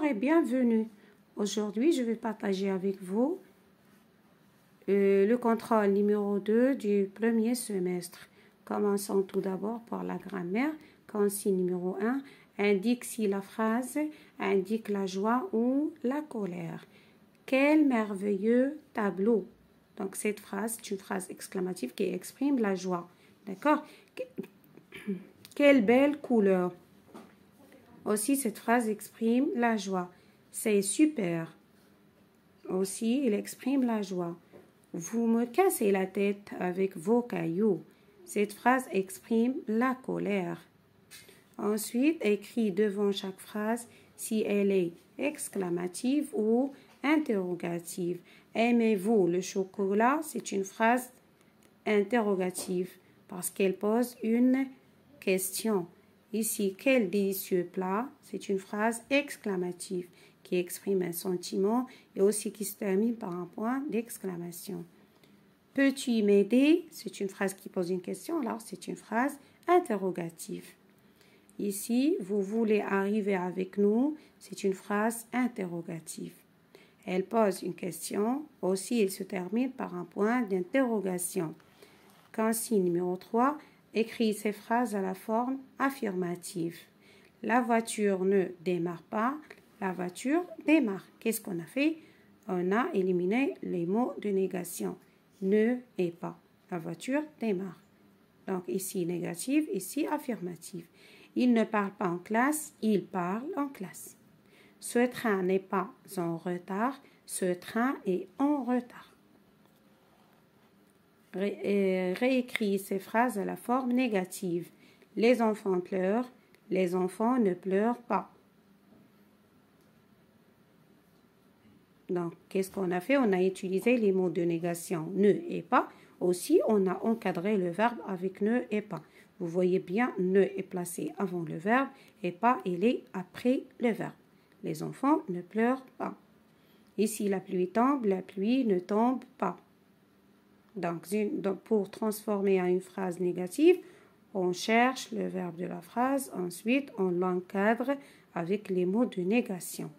et bienvenue. Aujourd'hui, je vais partager avec vous le contrôle numéro 2 du premier semestre. Commençons tout d'abord par la grammaire. Consigne numéro 1 indique si la phrase indique la joie ou la colère. Quel merveilleux tableau! Donc cette phrase, c'est une phrase exclamative qui exprime la joie. D'accord? Quelle belle couleur! Aussi, cette phrase exprime la joie. C'est super. Aussi, il exprime la joie. Vous me cassez la tête avec vos cailloux. Cette phrase exprime la colère. Ensuite, écris devant chaque phrase si elle est exclamative ou interrogative. Aimez-vous le chocolat? C'est une phrase interrogative parce qu'elle pose une question. Ici, quel délicieux plat, c'est une phrase exclamative qui exprime un sentiment et aussi qui se termine par un point d'exclamation. Peux-tu m'aider? C'est une phrase qui pose une question, alors c'est une phrase interrogative. Ici, vous voulez arriver avec nous, c'est une phrase interrogative. Elle pose une question, aussi elle se termine par un point d'interrogation. Consigne numéro 3, écris ces phrases à la forme affirmative. La voiture ne démarre pas. La voiture démarre. Qu'est-ce qu'on a fait? On a éliminé les mots de négation. Ne et pas. La voiture démarre. Donc ici négative, ici affirmative. Il ne parle pas en classe, il parle en classe. Ce train n'est pas en retard. Ce train est en retard. Réécris ces phrases à la forme négative. Les enfants pleurent, les enfants ne pleurent pas. Donc, qu'est-ce qu'on a fait? On a utilisé les mots de négation ne et pas. Aussi, on a encadré le verbe avec ne et pas. Vous voyez bien, ne est placé avant le verbe et pas, il est après le verbe. Les enfants ne pleurent pas. Ici, la pluie tombe, la pluie ne tombe pas. Donc, pour transformer en une phrase négative, on cherche le verbe de la phrase, ensuite on l'encadre avec les mots de négation.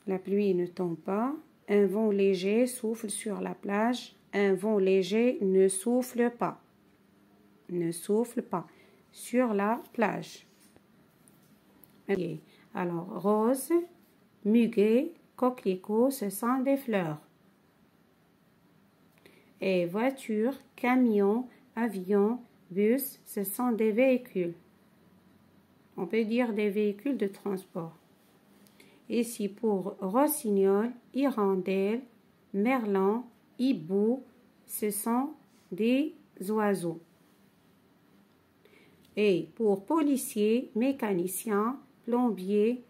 La pluie ne tombe pas, un vent léger souffle sur la plage, un vent léger ne souffle pas. Ne souffle pas sur la plage. Okay. Alors, rose, muguet, coquelicot, ce sont des fleurs. Et voiture, camion, avion, bus, ce sont des véhicules. On peut dire des véhicules de transport. Ici pour rossignol, hirondelle, merlan, hibou, ce sont des oiseaux. Et pour policier, mécanicien, plombier,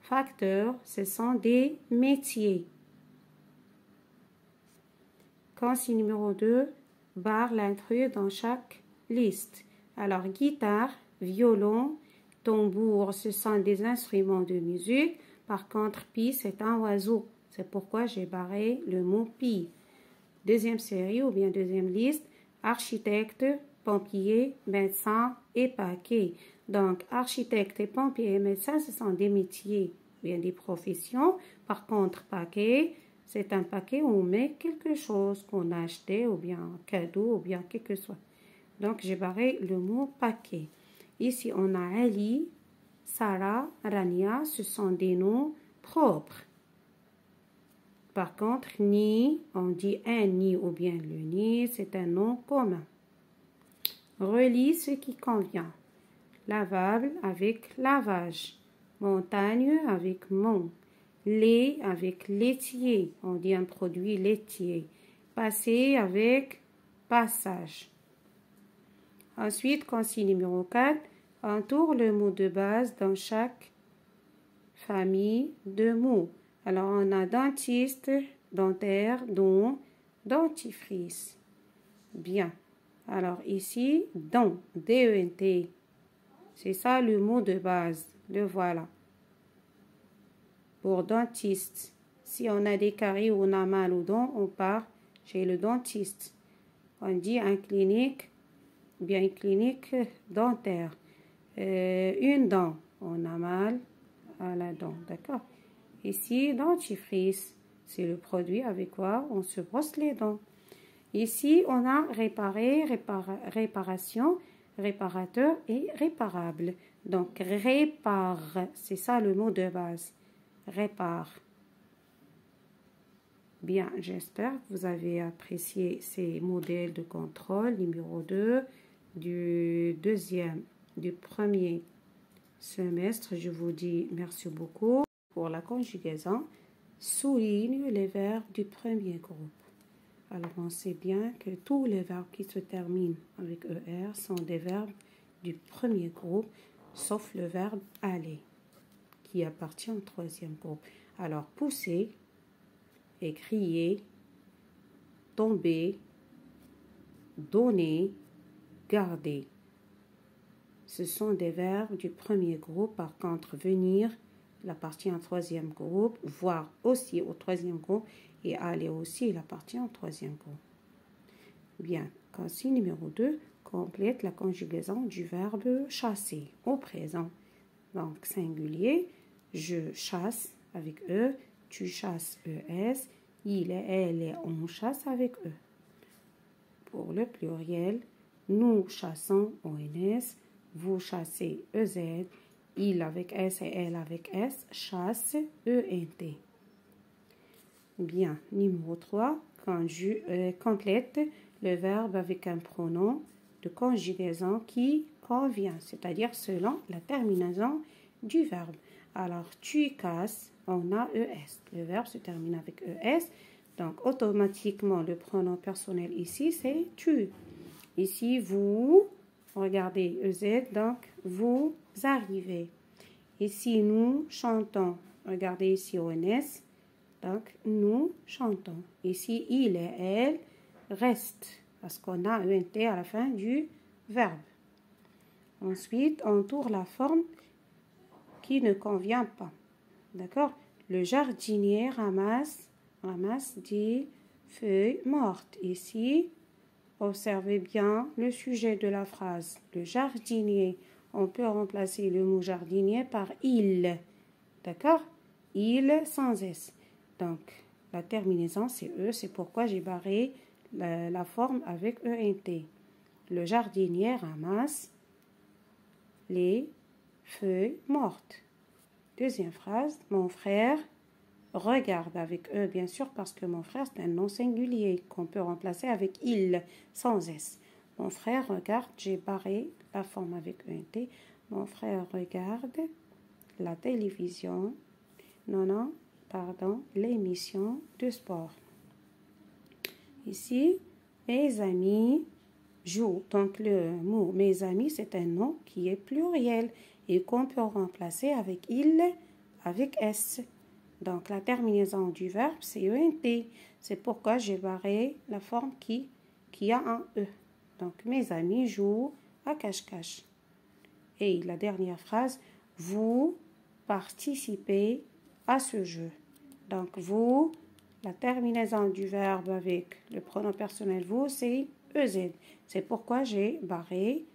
facteur, ce sont des métiers. Consigne numéro 2, barre l'intrus dans chaque liste. Alors, guitare, violon, tambour, ce sont des instruments de musique. Par contre, pie, c'est un oiseau. C'est pourquoi j'ai barré le mot pie. Deuxième série ou bien deuxième liste, architecte, pompier, médecin et paquet. Donc, architecte et pompier et médecin, ce sont des métiers, bien des professions. Par contre, paquet, c'est un paquet où on met quelque chose qu'on a acheté ou bien un cadeau ou bien quelque chose. Donc, j'ai barré le mot paquet. Ici, on a Ali, Sarah, Rania, ce sont des noms propres. Par contre, ni, on dit un ni ou bien le ni, c'est un nom commun. Relie ce qui convient. Lavable avec lavage. Montagne avec mont. Lait avec laitier, on dit un produit laitier. Passer avec passage. Ensuite, consigne numéro 4, entoure le mot de base dans chaque famille de mots. Alors, on a dentiste, dentaire, don, dentifrice. Bien. Alors, ici, don, D-E-N-T. C'est ça le mot de base. Le voilà. Pour dentiste, si on a des caries ou on a mal aux dents, on part chez le dentiste. On dit une clinique dentaire. Une dent, on a mal à la dent, d'accord? Ici, dentifrice, c'est le produit avec quoi on se brosse les dents. Ici, on a réparer, réparation, réparateur et réparable. Donc, répare, c'est ça le mot de base. Répare. Bien, j'espère que vous avez apprécié ces modèles de contrôle numéro 2 du premier semestre. Je vous dis merci beaucoup. Pour la conjugaison, souligne les verbes du premier groupe. Alors, on sait bien que tous les verbes qui se terminent avec ER sont des verbes du premier groupe, sauf le verbe aller, qui appartient au troisième groupe. Alors, pousser et crier, tomber, donner, garder. Ce sont des verbes du premier groupe. Par contre, venir, il appartient au troisième groupe, voir aussi au troisième groupe, et aller aussi, il appartient au troisième groupe. Bien, consigne numéro 2, complète la conjugaison du verbe chasser au présent. Donc, singulier, je chasse avec E, tu chasses ES, il et elle et on chasse avec E. Pour le pluriel, nous chassons ONS, vous chassez EZ, il avec S et elle avec S, chasse ENT. Bien, numéro 3, complète le verbe avec un pronom de conjugaison qui convient, c'est-à-dire selon la terminaison du verbe. Alors, tu casses, on a ES. Le verbe se termine avec ES, donc automatiquement le pronom personnel ici c'est tu. Ici, vous, regardez EZ, donc vous arrivez. Ici, nous chantons, regardez ici ONS. Donc, nous chantons. Ici, il et elle restent parce qu'on a un T à la fin du verbe. Ensuite, on tourne la forme qui ne convient pas. D'accord? Le jardinier ramasse des feuilles mortes. Ici, observez bien le sujet de la phrase. Le jardinier, on peut remplacer le mot jardinier par il. D'accord? Il sans S. Donc, la terminaison, c'est E. C'est pourquoi j'ai barré la forme avec ENT. Le jardinier ramasse les feuilles mortes. Deuxième phrase, mon frère regarde avec E, bien sûr, parce que mon frère, c'est un nom singulier qu'on peut remplacer avec il, sans S. Mon frère regarde, j'ai barré la forme avec ENT. Mon frère regarde la télévision. Non, pardon, l'émission de sport. Ici, mes amis jouent. Donc, le mot mes amis, c'est un nom qui est pluriel et qu'on peut remplacer avec il, avec S. Donc, la terminaison du verbe, c'est ENT. C'est pourquoi j'ai barré la forme qui a un E. Donc, mes amis jouent à cache-cache. Et la dernière phrase, vous participez à ce jeu. Donc, vous, la terminaison du verbe avec le pronom personnel vous, c'est EZ. C'est pourquoi j'ai barré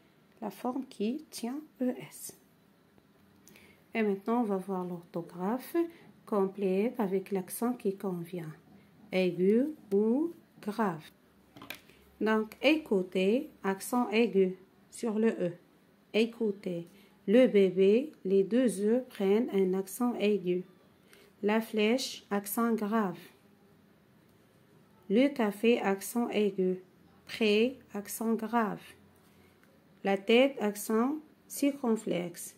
la forme qui tient ES. Et maintenant, on va voir l'orthographe complète avec l'accent qui convient. Aigu ou grave. Donc, écoutez, accent aigu sur le E. Écoutez. Le bébé, les deux E prennent un accent aigu. La flèche, accent grave. Le café, accent aigu. Près, accent grave. La tête, accent circonflexe.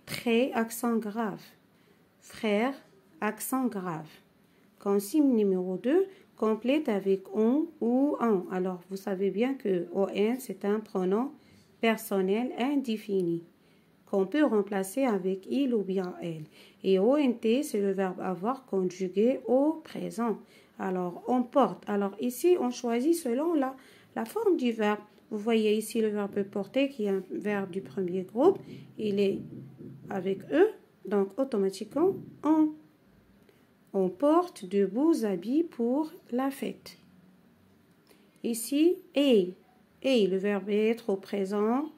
Très, accent grave. Frère, accent grave. Consigne numéro 2, complète avec on ou en. Alors, vous savez bien que on, c'est un pronom personnel indéfini qu'on peut remplacer avec il ou bien elle. Et ONT, c'est le verbe avoir conjugué au présent. Alors, on porte. Alors, ici, on choisit selon la forme du verbe. Vous voyez ici le verbe porter qui est un verbe du premier groupe. Il est avec E, donc automatiquement, on. On porte de beaux habits pour la fête. Ici, et le verbe être au présent,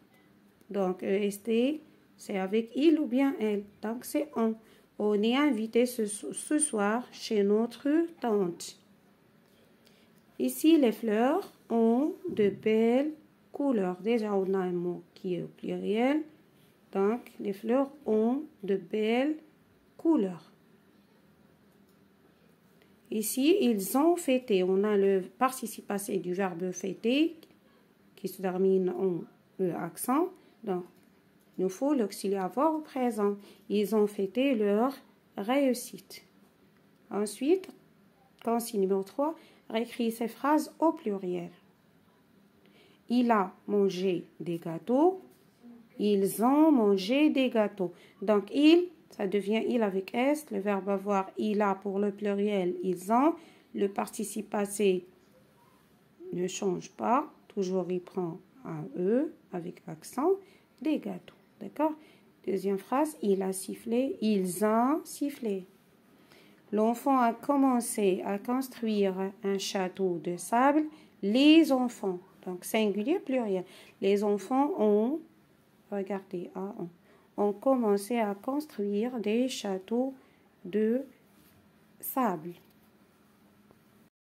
donc EST, C'est avec il ou bien elle. Donc, c'est on. On est invité ce soir chez notre tante. Ici, les fleurs ont de belles couleurs. Déjà, on a un mot qui est au pluriel. Donc, les fleurs ont de belles couleurs. Ici, ils ont fêté. On a le participe passé du verbe fêter qui se termine en accent. Donc, il nous faut l'auxiliaire avoir au présent. Ils ont fêté leur réussite. Ensuite, consigne numéro 3, réécrit ces phrases au pluriel. Il a mangé des gâteaux. Ils ont mangé des gâteaux. Donc, il, ça devient il avec S. Le verbe avoir, il a pour le pluriel, ils ont. Le participe passé ne change pas. Toujours, il prend un E avec accent. Des gâteaux. D'accord? Deuxième phrase, il a sifflé. Ils ont sifflé. L'enfant a commencé à construire un château de sable. Les enfants. Donc, singulier, pluriel. Les enfants ont, regardez, ont commencé à construire des châteaux de sable.